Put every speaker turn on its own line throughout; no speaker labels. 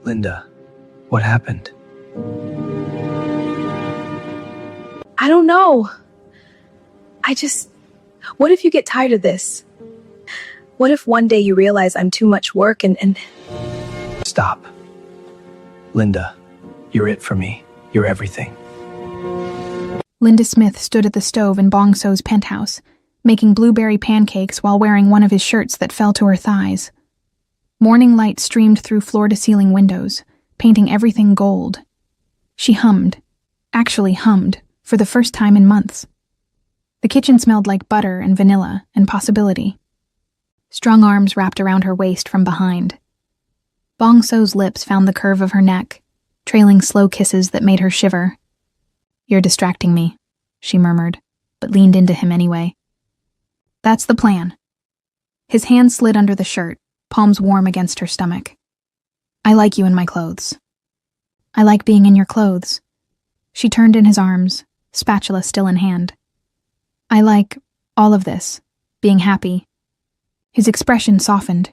Linda, what happened?
I don't know. What if you get tired of this? What if one day you realize I'm too much work and...
Stop. Linda, you're it for me. You're everything.
Linda Smith stood at the stove in Bong So's penthouse, making blueberry pancakes while wearing one of his shirts that fell to her thighs. Morning light streamed through floor-to-ceiling windows, painting everything gold. She hummed, for the first time in months. The kitchen smelled like butter and vanilla and possibility. Strong arms wrapped around her waist from behind. Bong So's lips found the curve of her neck, trailing slow kisses that made her shiver. "You're distracting me," she murmured, but leaned into him anyway. "That's the plan." His hand slid under the shirt, palms warm against her stomach. "I like you in my clothes." "I like being in your clothes." She turned in his arms, spatula still in hand. "I like all of this, being happy." His expression softened.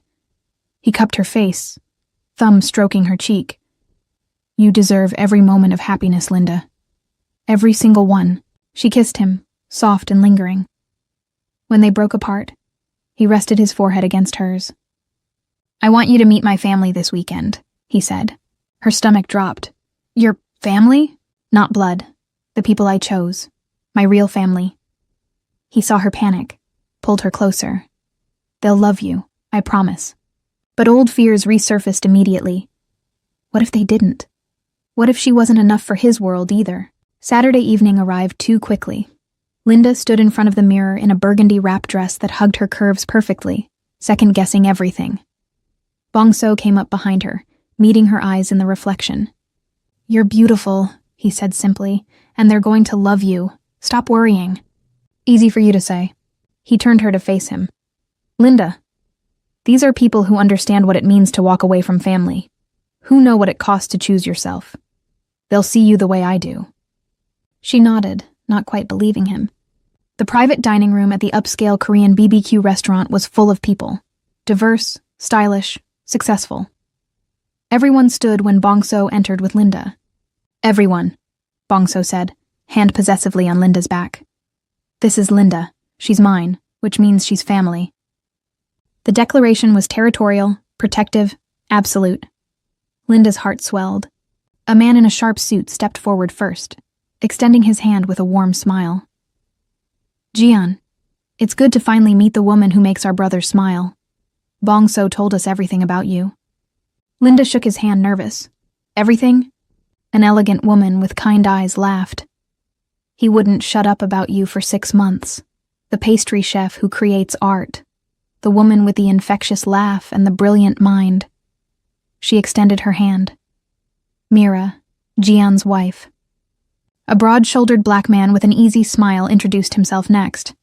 He cupped her face, thumb stroking her cheek. "You deserve every moment of happiness, Linda. Every single one." She kissed him, soft and lingering. When they broke apart, he rested his forehead against hers. "I want you to meet my family this weekend," he said. Her stomach dropped. "Your family?" "Not blood. The people I chose. My real family." He saw her panic, pulled her closer. "They'll love you, I promise." But old fears resurfaced immediately. What if they didn't? What if she wasn't enough for his world either? Saturday evening arrived too quickly. Linda stood in front of the mirror in a burgundy wrap dress that hugged her curves perfectly, second-guessing everything. Bong So came up behind her, meeting her eyes in the reflection. "You're beautiful," he said simply, "and they're going to love you. Stop worrying." "Easy for you to say." He turned her to face him. "Linda, these are people who understand what it means to walk away from family, who know what it costs to choose yourself. They'll see you the way I do." She nodded, not quite believing him. The private dining room at the upscale Korean BBQ restaurant was full of people, diverse, stylish, successful. Everyone stood when Bong So entered with Linda. "Everyone," Bong So said, hand possessively on Linda's back. "This is Linda. She's mine, which means she's family." The declaration was territorial, protective, absolute. Linda's heart swelled. A man in a sharp suit stepped forward first, extending his hand with a warm smile. "Jian, it's good to finally meet the woman who makes our brothers smile. Bong So told us everything about you." Linda shook his hand, nervous. "Everything?" An elegant woman with kind eyes laughed. "He wouldn't shut up about you for 6 months. The pastry chef who creates art. The woman with the infectious laugh and the brilliant mind." She extended her hand. "Mira, Jian's wife." A broad-shouldered black man with an easy smile introduced himself next.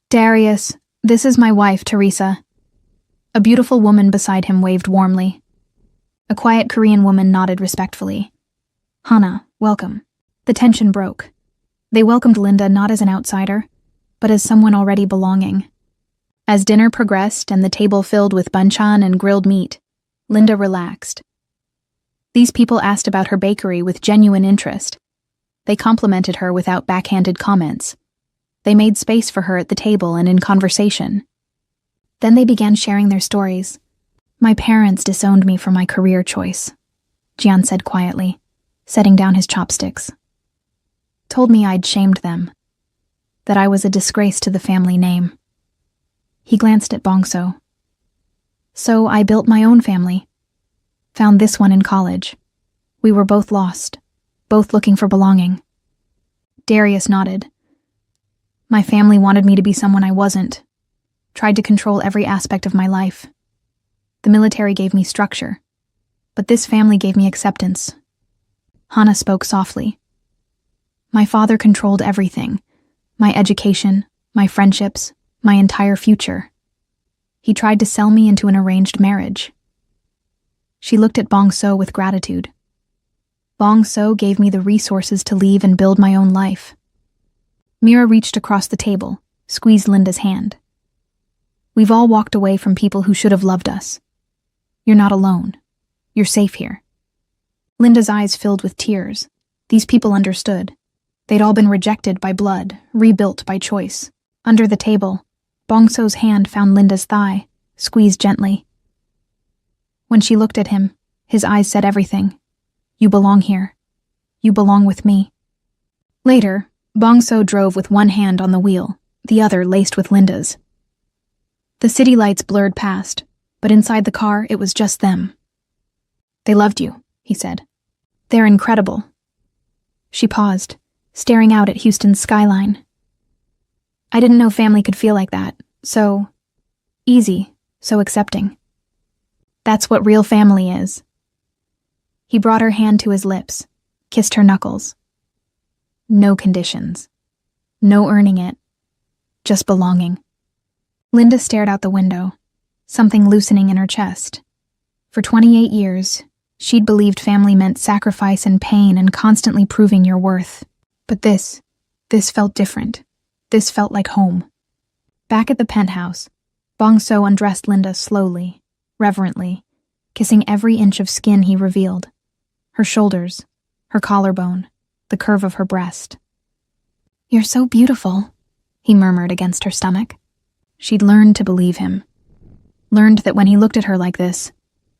"Darius, this is my wife, Teresa." A beautiful woman beside him waved warmly. A quiet Korean woman nodded respectfully. "Hana, welcome." The tension broke. They welcomed Linda not as an outsider, but as someone already belonging. As dinner progressed and the table filled with banchan and grilled meat, Linda relaxed. These people asked about her bakery with genuine interest. They complimented her without backhanded comments. They made space for her at the table and in conversation. Then they began sharing their stories. "My parents disowned me for my career choice," Jian said quietly, setting down his chopsticks. "Told me I'd shamed them, that I was a disgrace to the family name." He glanced at Bong So. "So I built my own family. Found this one in college. We were both lost, both looking for belonging." Darius nodded. "My family wanted me to be someone I wasn't. Tried to control every aspect of my life. The military gave me structure, but this family gave me acceptance." Hana spoke softly. "My father controlled everything. My education, my friendships, my entire future. He tried to sell me into an arranged marriage." She looked at Bong So with gratitude. "Bong So gave me the resources to leave and build my own life." Mira reached across the table, squeezed Linda's hand. "We've all walked away from people who should have loved us. You're not alone. You're safe here. Linda's eyes filled with tears. These people understood. They'd all been rejected by blood, rebuilt by choice. Under the table, Bongso's hand found Linda's thigh, squeezed gently. When she looked at him, his eyes said everything. You belong here. You belong with me. Later, Bongso drove with one hand on the wheel, the other laced with Linda's. The city lights blurred past, but inside the car it was just them. They loved you, he said. They're incredible. She paused, staring out at Houston's skyline. I didn't know family could feel like that, so easy, so accepting. That's what real family is. He brought her hand to his lips, kissed her knuckles. No conditions. No earning it. Just belonging. Linda stared out the window, something loosening in her chest. For 28 years, she'd believed family meant sacrifice and pain and constantly proving your worth. But this felt different. This felt like home. Back at the penthouse, Bongso undressed Linda slowly, reverently, kissing every inch of skin he revealed. Her shoulders, her collarbone, the curve of her breast. You're so beautiful, he murmured against her stomach. She'd learned to believe him. Learned that when he looked at her like this,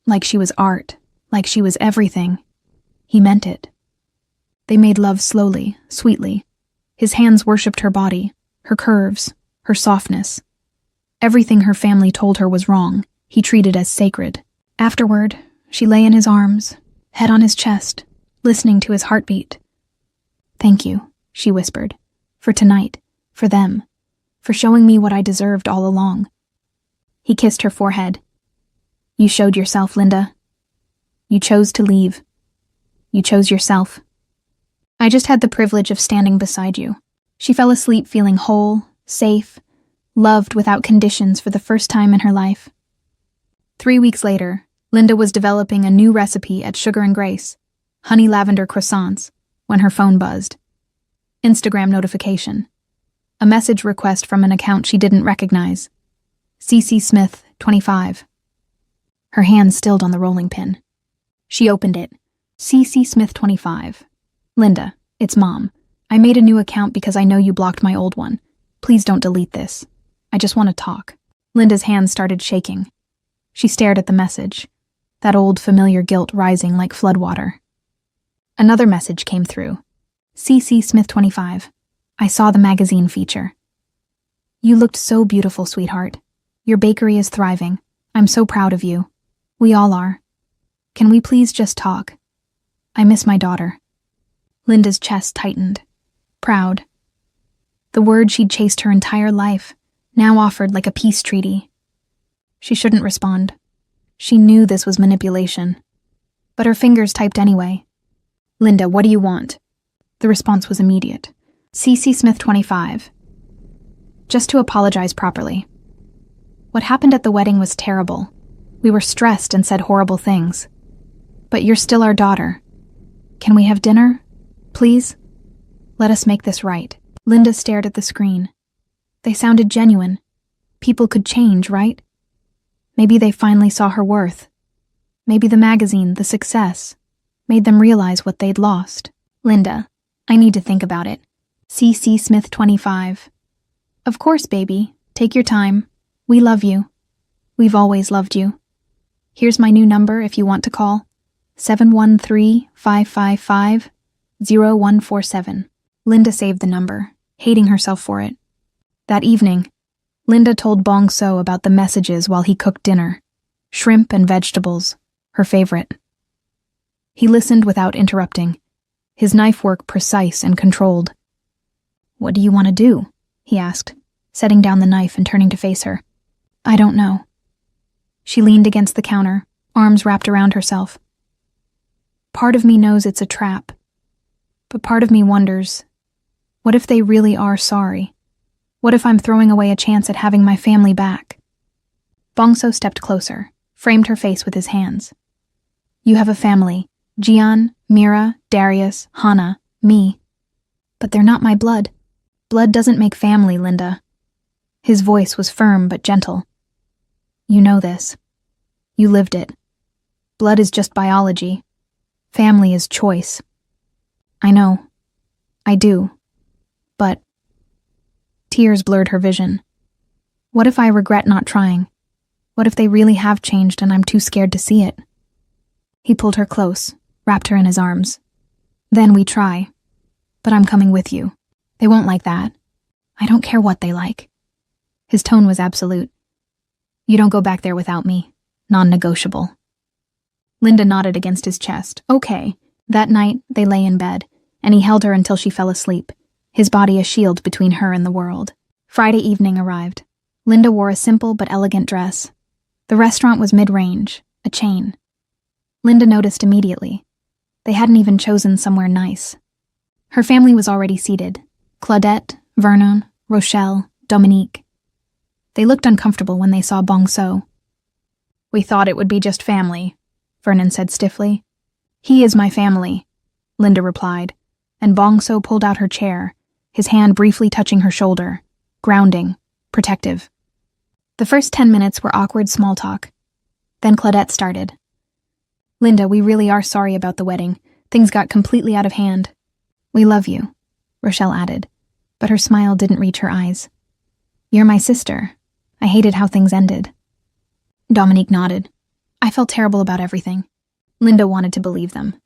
like she was art, like she was everything, he meant it. They made love slowly, sweetly. His hands worshipped her body, her curves, her softness. Everything her family told her was wrong, he treated as sacred. Afterward, she lay in his arms, head on his chest, listening to his heartbeat. Thank you, she whispered, for tonight, for them, for showing me what I deserved all along. He kissed her forehead. You showed yourself, Linda. You chose to leave. You chose yourself. I just had the privilege of standing beside you. She fell asleep feeling whole, safe, loved without conditions for the first time in her life. 3 weeks later, Linda was developing a new recipe at Sugar and Grace, honey lavender croissants, when her phone buzzed. Instagram notification. A message request from an account she didn't recognize. CC Smith, 25. Her hand stilled on the rolling pin. She opened it. CC Smith, 25. Linda, it's Mom. I made a new account because I know you blocked my old one. Please don't delete this. I just want to talk. Linda's hands started shaking. She stared at the message, that old familiar guilt rising like floodwater. Another message came through. CC Smith 25. I saw the magazine feature. You looked so beautiful, sweetheart. Your bakery is thriving. I'm so proud of you. We all are. Can we please just talk? I miss my daughter. Linda's chest tightened. Proud. The word she'd chased her entire life, now offered like a peace treaty. She shouldn't respond. She knew this was manipulation. But her fingers typed anyway. Linda, what do you want? The response was immediate. CC Smith 25. Just to apologize properly. What happened at the wedding was terrible. We were stressed and said horrible things. But you're still our daughter. Can we have dinner? Please? Let us make this right. Linda stared at the screen. They sounded genuine. People could change, right? Maybe they finally saw her worth. Maybe the magazine, the success, made them realize what they'd lost. Linda, I need to think about it. CC Smith 25. Of course, baby. Take your time. We love you. We've always loved you. Here's my new number if you want to call. 713-555-0147. Linda saved the number, hating herself for it. That evening, Linda told Bongso about the messages while he cooked dinner. Shrimp and vegetables, her favorite. He listened without interrupting, his knife work precise and controlled. What do you want to do? He asked, setting down the knife and turning to face her. I don't know. She leaned against the counter, arms wrapped around herself. Part of me knows it's a trap, but part of me wonders, what if they really are sorry? What if I'm throwing away a chance at having my family back? Bongso stepped closer, framed her face with his hands. You have a family, Jian, Mira, Darius, Hana, me. But they're not my blood. Blood doesn't make family, Linda. His voice was firm but gentle. You know this. You lived it. Blood is just biology. Family is choice. I know. I do. But tears blurred her vision. What if I regret not trying? What if they really have changed and I'm too scared to see it? He pulled her close, wrapped her in his arms. Then we try. But I'm coming with you. They won't like that. I don't care what they like. His tone was absolute. You don't go back there without me. Non-negotiable. Linda nodded against his chest. Okay. That night, they lay in bed, and he held her until she fell asleep, his body a shield between her and the world. Friday evening arrived. Linda wore a simple but elegant dress. The restaurant was mid-range, a chain. Linda noticed immediately. They hadn't even chosen somewhere nice. Her family was already seated. Claudette, Vernon, Rochelle, Dominique. They looked uncomfortable when they saw Bong So. We thought it would be just family, Vernon said stiffly. He is my family, Linda replied, and Bong So pulled out her chair, his hand briefly touching her shoulder, grounding, protective. The first 10 minutes were awkward small talk. Then Claudette started. Linda, we really are sorry about the wedding. Things got completely out of hand. We love you, Rochelle added, but her smile didn't reach her eyes. You're my sister. I hated how things ended. Dominique nodded. I felt terrible about everything. Linda wanted to believe them.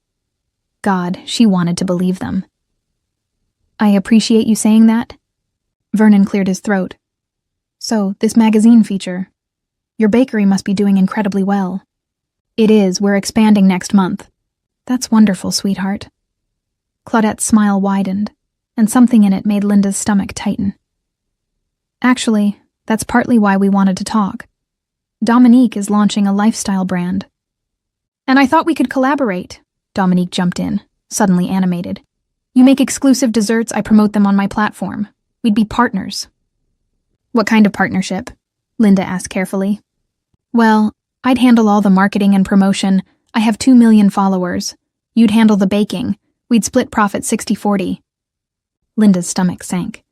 God, she wanted to believe them. I appreciate you saying that. Vernon cleared his throat. So, this magazine feature. Your bakery must be doing incredibly well. It is. We're expanding next month. That's wonderful, sweetheart. Claudette's smile widened, and something in it made Linda's stomach tighten. Actually, that's partly why we wanted to talk. Dominique is launching a lifestyle brand. And I thought we could collaborate, Dominique jumped in, suddenly animated. You make exclusive desserts, I promote them on my platform. We'd be partners. What kind of partnership? Linda asked carefully. Well, I'd handle all the marketing and promotion. I have 2 million followers. You'd handle the baking. We'd split profit 60-40. Linda's stomach sank.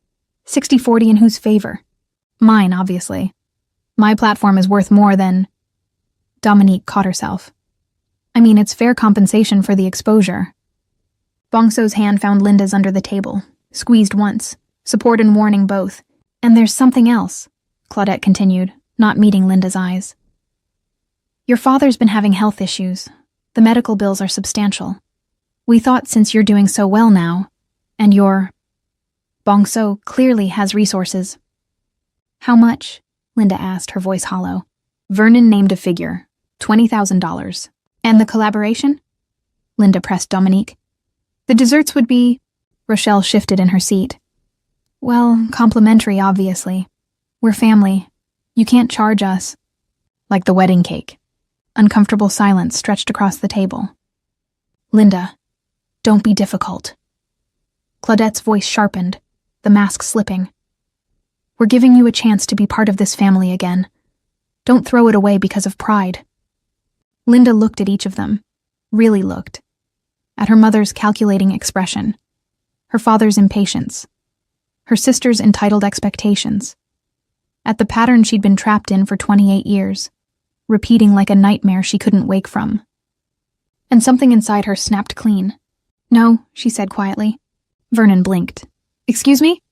60-40 in whose favor? Mine, obviously. My platform is worth more than... Dominique caught herself. I mean, it's fair compensation for the exposure. Bong So's hand found Linda's under the table, squeezed once, support and warning both. And there's something else, Claudette continued, not meeting Linda's eyes. Your father's been having health issues. The medical bills are substantial. We thought since you're doing so well now, and Bong So clearly has resources. How much? Linda asked, her voice hollow. Vernon named a figure, $20,000. And the collaboration? Linda pressed Dominique. The desserts would be... Rochelle shifted in her seat. Well, complimentary, obviously. We're family. You can't charge us. Like the wedding cake. Uncomfortable silence stretched across the table. Linda, don't be difficult. Claudette's voice sharpened, the mask slipping. We're giving you a chance to be part of this family again. Don't throw it away because of pride. Linda looked at each of them, really looked. At her mother's calculating expression, her father's impatience, her sister's entitled expectations, at the pattern she'd been trapped in for 28 years, repeating like a nightmare she couldn't wake from. And something inside her snapped clean. No, she said quietly. Vernon blinked. Excuse me?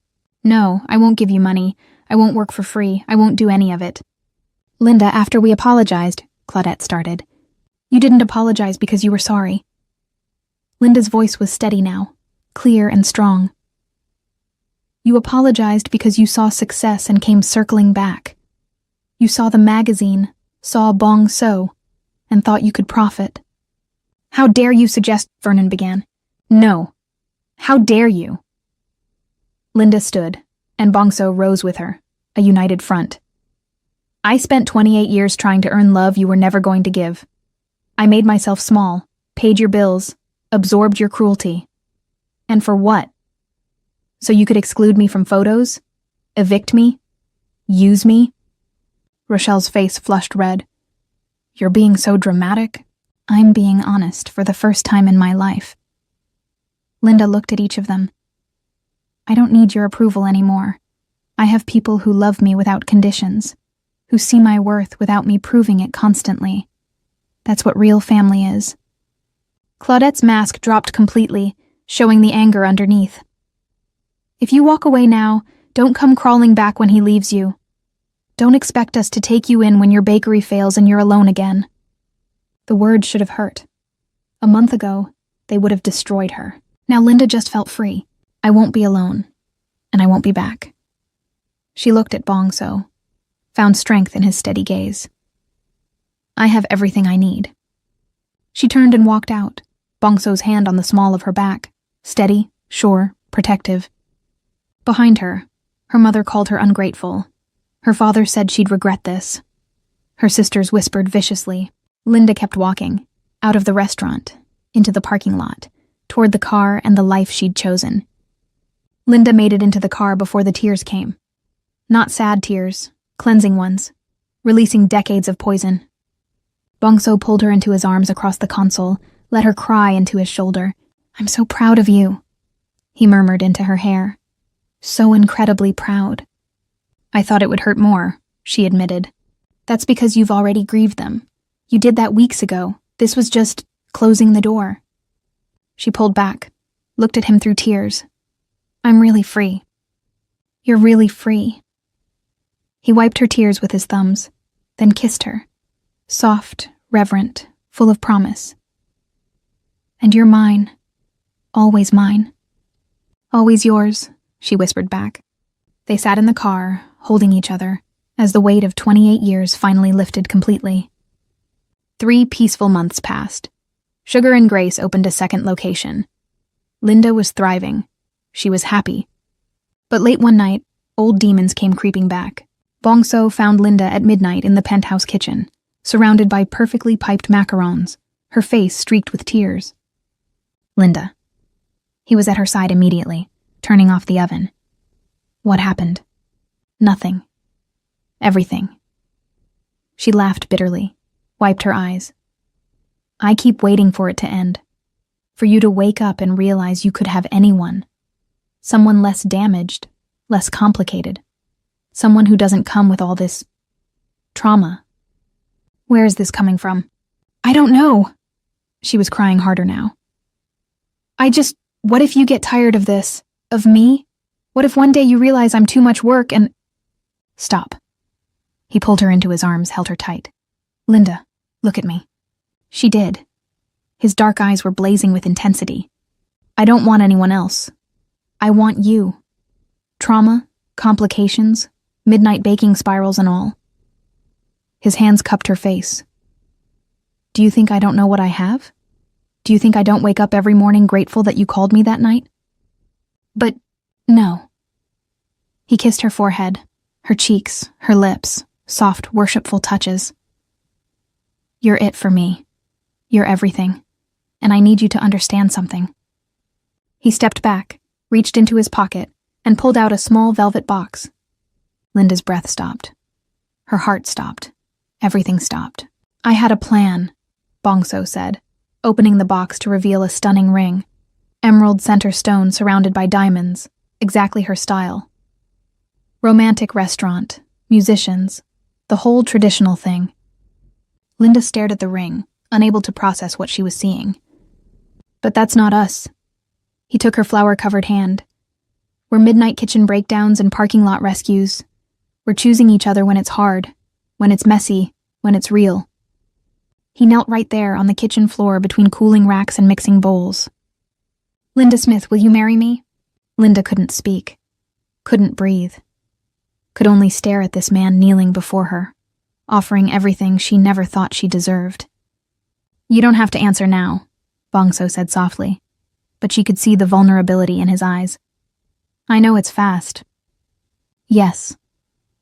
No, I won't give you money. I won't work for free. I won't do any of it. Linda, after we apologized, Claudette started. You didn't apologize because you were sorry. Linda's voice was steady now, clear and strong. You apologized because you saw success and came circling back. You saw the magazine, saw Bong So, and thought you could profit. How dare you suggest, Vernon began. No. How dare you? Linda stood, and Bong So rose with her, a united front. I spent 28 years trying to earn love you were never going to give. I made myself small, paid your bills, absorbed your cruelty. And for what? So you could exclude me from photos? Evict me? Use me? Rochelle's face flushed red. You're being so dramatic. I'm being honest for the first time in my life. Linda looked at each of them. I don't need your approval anymore. I have people who love me without conditions, who see my worth without me proving it constantly. That's what real family is. Claudette's mask dropped completely, showing the anger underneath. If you walk away now, don't come crawling back when he leaves you. Don't expect us to take you in when your bakery fails and you're alone again. The words should have hurt. A month ago, they would have destroyed her. Now Linda just felt free. I won't be alone, and I won't be back. She looked at Bong-so, found strength in his steady gaze. I have everything I need. She turned and walked out, Bong-so's hand on the small of her back, steady, sure, protective. Behind her, her mother called her ungrateful. Her father said she'd regret this. Her sisters whispered viciously. Linda kept walking, out of the restaurant, into the parking lot, toward the car and the life she'd chosen. Linda made it into the car before the tears came. Not sad tears, cleansing ones, releasing decades of poison. Bong-so pulled her into his arms across the console, let her cry into his shoulder. I'm so proud of you, he murmured into her hair. So incredibly proud. I thought it would hurt more, she admitted. That's because you've already grieved them. You did that weeks ago. This was just closing the door. She pulled back, looked at him through tears. I'm really free. You're really free. He wiped her tears with his thumbs, then kissed her. Soft, reverent, full of promise. And you're mine. Always mine. Always yours, she whispered back. They sat in the car, holding each other, as the weight of 28 years finally lifted completely. 3 peaceful months passed. Sugar and Grace opened a second location. Linda was thriving. She was happy. But late one night, old demons came creeping back. Bong-so found Linda at midnight in the penthouse kitchen, surrounded by perfectly piped macarons, her face streaked with tears. Linda. He was at her side immediately, turning off the oven. What happened? Nothing. Everything. She laughed bitterly, wiped her eyes. I keep waiting for it to end. For you to wake up and realize you could have anyone. Someone less damaged, less complicated. Someone who doesn't come with all this trauma. Where is this coming from? I don't know. She was crying harder now. What if you get tired of this? Of me? What if one day you realize I'm too much work and... Stop. He pulled her into his arms, held her tight. Linda, look at me. She did. His dark eyes were blazing with intensity. I don't want anyone else. I want you. Trauma, complications, midnight baking spirals and all. His hands cupped her face. Do you think I don't know what I have? Do you think I don't wake up every morning grateful that you called me that night? But, no. He kissed her forehead, her cheeks, her lips, soft, worshipful touches. You're it for me. You're everything. And I need you to understand something. He stepped back, reached into his pocket, and pulled out a small velvet box. Linda's breath stopped. Her heart stopped. Everything stopped. I had a plan, Bong-so said, opening the box to reveal a stunning ring. Emerald center stone surrounded by diamonds, exactly her style. Romantic restaurant, musicians, the whole traditional thing. Linda stared at the ring, unable to process what she was seeing. But that's not us. He took her flower-covered hand. We're midnight kitchen breakdowns and parking lot rescues. We're choosing each other when it's hard, when it's messy, when it's real. He knelt right there on the kitchen floor between cooling racks and mixing bowls. Linda Smith, will you marry me? Linda couldn't speak, couldn't breathe, could only stare at this man kneeling before her, offering everything she never thought she deserved. You don't have to answer now, Bong-so said softly, but she could see the vulnerability in his eyes. I know it's fast. Yes,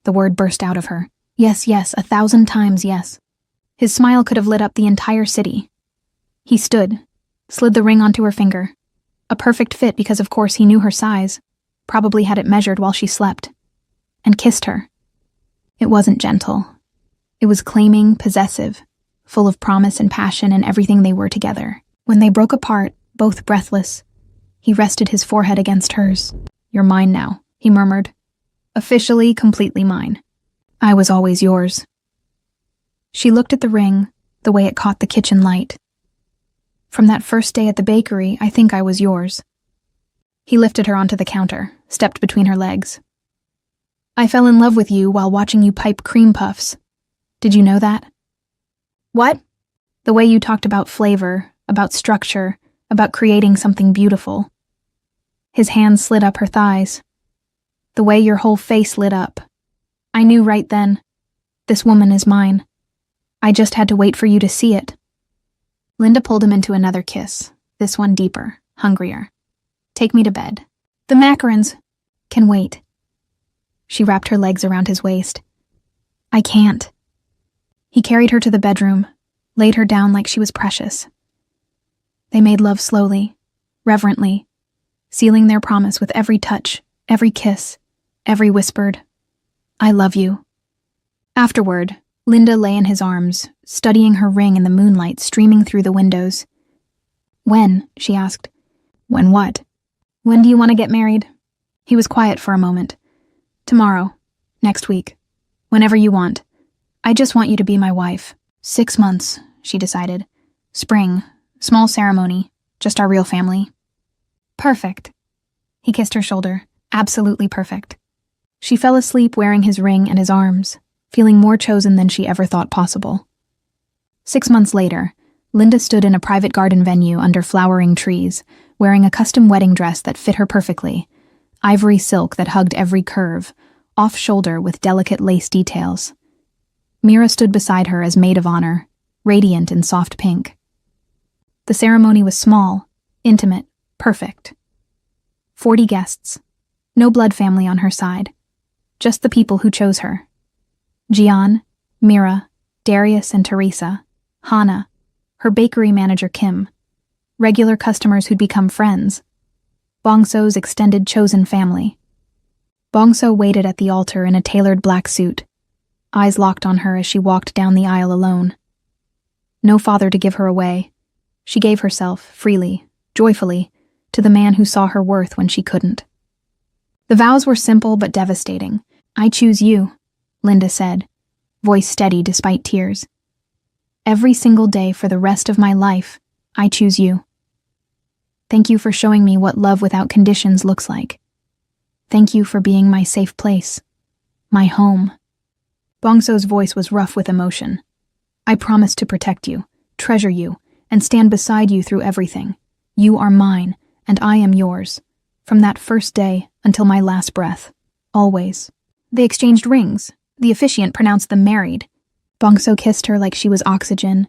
the word burst out of her. Yes, yes, 1,000 times yes. His smile could have lit up the entire city. He stood, slid the ring onto her finger. A perfect fit because of course he knew her size, probably had it measured while she slept, and kissed her. It wasn't gentle. It was claiming, possessive, full of promise and passion and everything they were together. When they broke apart, both breathless, he rested his forehead against hers. You're mine now, he murmured. Officially, completely mine. I was always yours. She looked at the ring, the way it caught the kitchen light. From that first day at the bakery, I think I was yours. He lifted her onto the counter, stepped between her legs. I fell in love with you while watching you pipe cream puffs. Did you know that?
What?
The way you talked about flavor, about structure, about creating something beautiful. His hand slid up her thighs. The way your whole face lit up. I knew right then, this woman is mine. I just had to wait for you to see it. Linda pulled him into another kiss, this one deeper, hungrier. Take me to bed. The macarons can wait. She wrapped her legs around his waist. I can't. He carried her to the bedroom, laid her down like she was precious. They made love slowly, reverently, sealing their promise with every touch, every kiss, every whispered, I love you. Afterward, Linda lay in his arms, studying her ring in the moonlight streaming through the windows. When? She asked. When what? When do you want to get married? He was quiet for a moment. Tomorrow. Next week. Whenever you want. I just want you to be my wife. 6 months, she decided. Spring. Small ceremony. Just our real family. Perfect. He kissed her shoulder. Absolutely perfect. She fell asleep wearing his ring and his arms, feeling more chosen than she ever thought possible. 6 months later, Linda stood in a private garden venue under flowering trees, wearing a custom wedding dress that fit her perfectly, ivory silk that hugged every curve, off-shoulder with delicate lace details. Mira stood beside her as maid of honor, radiant in soft pink. The ceremony was small, intimate, perfect. 40 guests. No blood family on her side. Just the people who chose her. Gian, Mira, Darius and Teresa, Hannah, her bakery manager Kim, regular customers who'd become friends, Bongso's extended chosen family. Bongso waited at the altar in a tailored black suit, eyes locked on her as she walked down the aisle alone. No father to give her away. She gave herself, freely, joyfully, to the man who saw her worth when she couldn't. The vows were simple but devastating. I choose you, Linda said, voice steady despite tears. Every single day for the rest of my life, I choose you. Thank you for showing me what love without conditions looks like. Thank you for being my safe place, my home. Bongso's voice was rough with emotion. I promise to protect you, treasure you, and stand beside you through everything. You are mine, and I am yours, from that first day until my last breath, always. They exchanged rings. The officiant pronounced them married. Bongso kissed her like she was oxygen,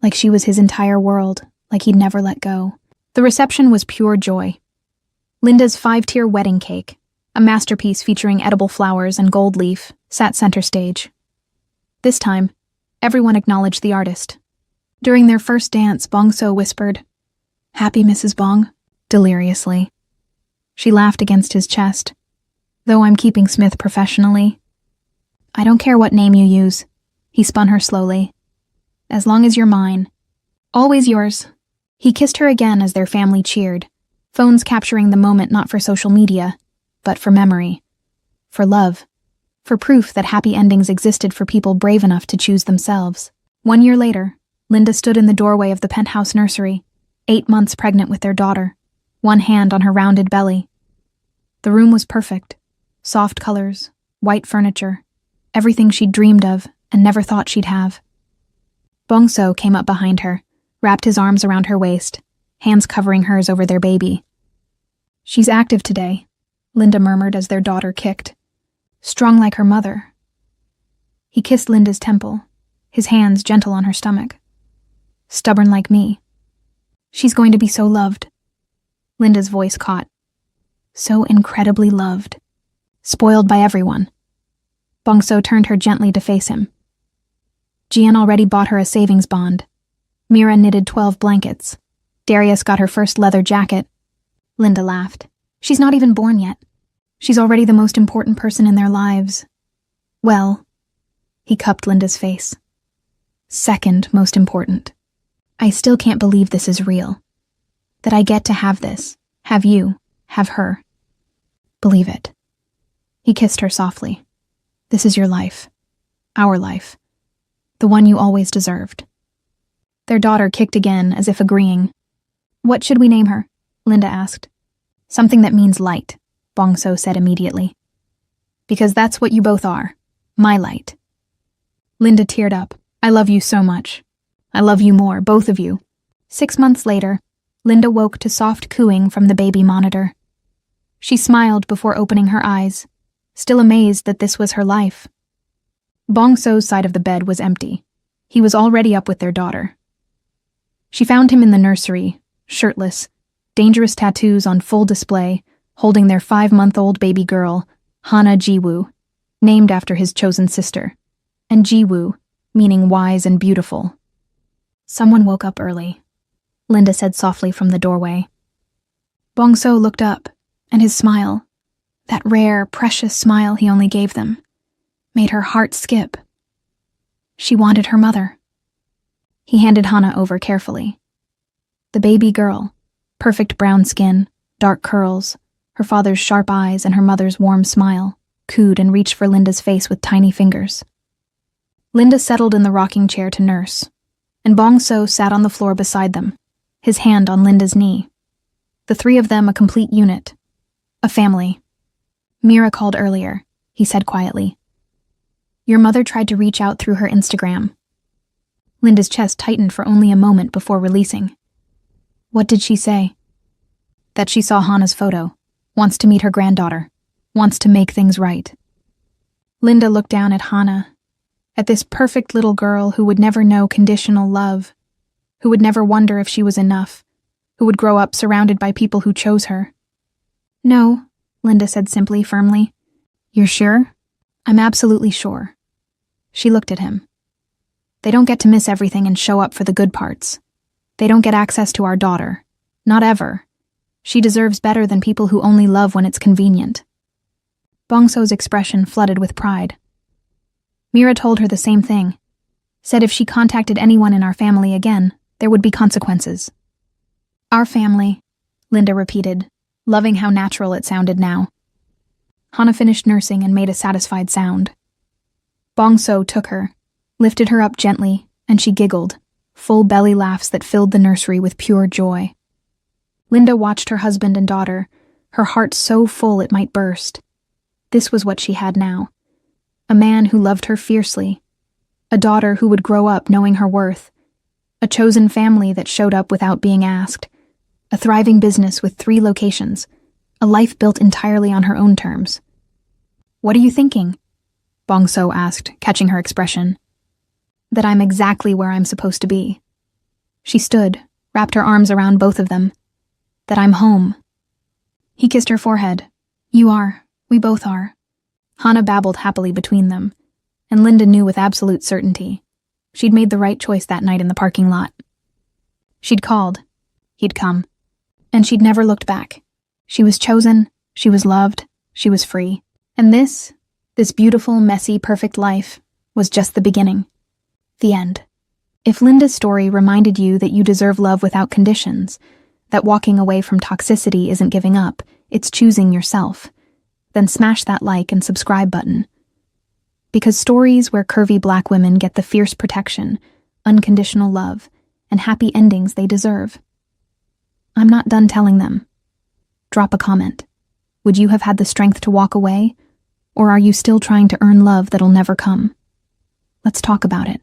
like she was his entire world, like he'd never let go. The reception was pure joy. Linda's 5-tier wedding cake, a masterpiece featuring edible flowers and gold leaf, sat center stage. This time, everyone acknowledged the artist. During their first dance, Bongso whispered, "Happy Mrs. Bong," deliriously. She laughed against his chest. Though I'm keeping Smith professionally. I don't care what name you use. He spun her slowly. As long as you're mine. Always yours. He kissed her again as their family cheered, phones capturing the moment not for social media, but for memory. For love. For proof that happy endings existed for people brave enough to choose themselves. 1 year later, Linda stood in the doorway of the penthouse nursery, 8 months pregnant with their daughter, one hand on her rounded belly. The room was perfect. Soft colors, white furniture, everything she'd dreamed of and never thought she'd have. Bongso came up behind her, wrapped his arms around her waist, hands covering hers over their baby. She's active today, Linda murmured as their daughter kicked. Strong like her mother. He kissed Linda's temple, his hands gentle on her stomach. Stubborn like me. She's going to be so loved. Linda's voice caught. So incredibly loved. Spoiled by everyone. Bongso turned her gently to face him. Gian already bought her a savings bond. Mira knitted 12 blankets. Darius got her first leather jacket. Linda laughed. She's not even born yet. She's already the most important person in their lives. Well, he cupped Linda's face. Second most important. I still can't believe this is real. That I get to have this, have you, have her. Believe it. He kissed her softly. This is your life. Our life. The one you always deserved. Their daughter kicked again, as if agreeing. "What should we name her?" Linda asked. "Something that means light," Bongso said immediately. "Because that's what you both are. My light." Linda teared up. "I love you so much. I love you more, both of you." 6 months later, Linda woke to soft cooing from the baby monitor. She smiled before opening her eyes, still amazed that this was her life. Bongso's side of the bed was empty. He was already up with their daughter. She found him in the nursery, shirtless, dangerous tattoos on full display, holding their 5-month-old baby girl, Hana Jiwoo, named after his chosen sister, and Jiwoo, meaning wise and beautiful. "Someone woke up early," Linda said softly from the doorway. Bongso looked up, and his smile, that rare, precious smile he only gave them, made her heart skip. She wanted her mother. He handed Hana over carefully. The baby girl, perfect brown skin, dark curls, her father's sharp eyes and her mother's warm smile, cooed and reached for Linda's face with tiny fingers. Linda settled in the rocking chair to nurse, and Bongso sat on the floor beside them, his hand on Linda's knee. The three of them a complete unit. A family. "Mira called earlier," he said quietly. "Your mother tried to reach out through her Instagram." Linda's chest tightened for only a moment before releasing. "What did she say?" "That she saw Hana's photo, wants to meet her granddaughter, wants to make things right." Linda looked down at Hana, at this perfect little girl who would never know conditional love, who would never wonder if she was enough, who would grow up surrounded by people who chose her. "No," Linda said simply, firmly. "You're sure?" "I'm absolutely sure." She looked at him. "They don't get to miss everything and show up for the good parts. They don't get access to our daughter. Not ever. She deserves better than people who only love when it's convenient." Bongso's expression flooded with pride. Mira told her the same thing. Said if she contacted anyone in our family again, there would be consequences. "Our family," Linda repeated, loving how natural it sounded now. Hana finished nursing and made a satisfied sound. Bongso took her, lifted her up gently, and she giggled, full belly laughs that filled the nursery with pure joy. Linda watched her husband and daughter, her heart so full it might burst. This was what she had now. A man who loved her fiercely, a daughter who would grow up knowing her worth, a chosen family that showed up without being asked, a thriving business with 3 locations, a life built entirely on her own terms. "What are you thinking?" Bongso asked, catching her expression. "That I'm exactly where I'm supposed to be." She stood, wrapped her arms around both of them. "That I'm home." He kissed her forehead. "You are. We both are." Hana babbled happily between them, and Linda knew with absolute certainty. She'd made the right choice that night in the parking lot. She'd called. He'd come. And she'd never looked back. She was chosen, she was loved, she was free. And this beautiful, messy, perfect life was just the beginning. The end. If Linda's story reminded you that you deserve love without conditions, that walking away from toxicity isn't giving up, it's choosing yourself, then smash that like and subscribe button. Because stories where curvy black women get the fierce protection, unconditional love, and happy endings they deserve. I'm not done telling them. Drop a comment. Would you have had the strength to walk away? Or are you still trying to earn love that'll never come? Let's talk about it.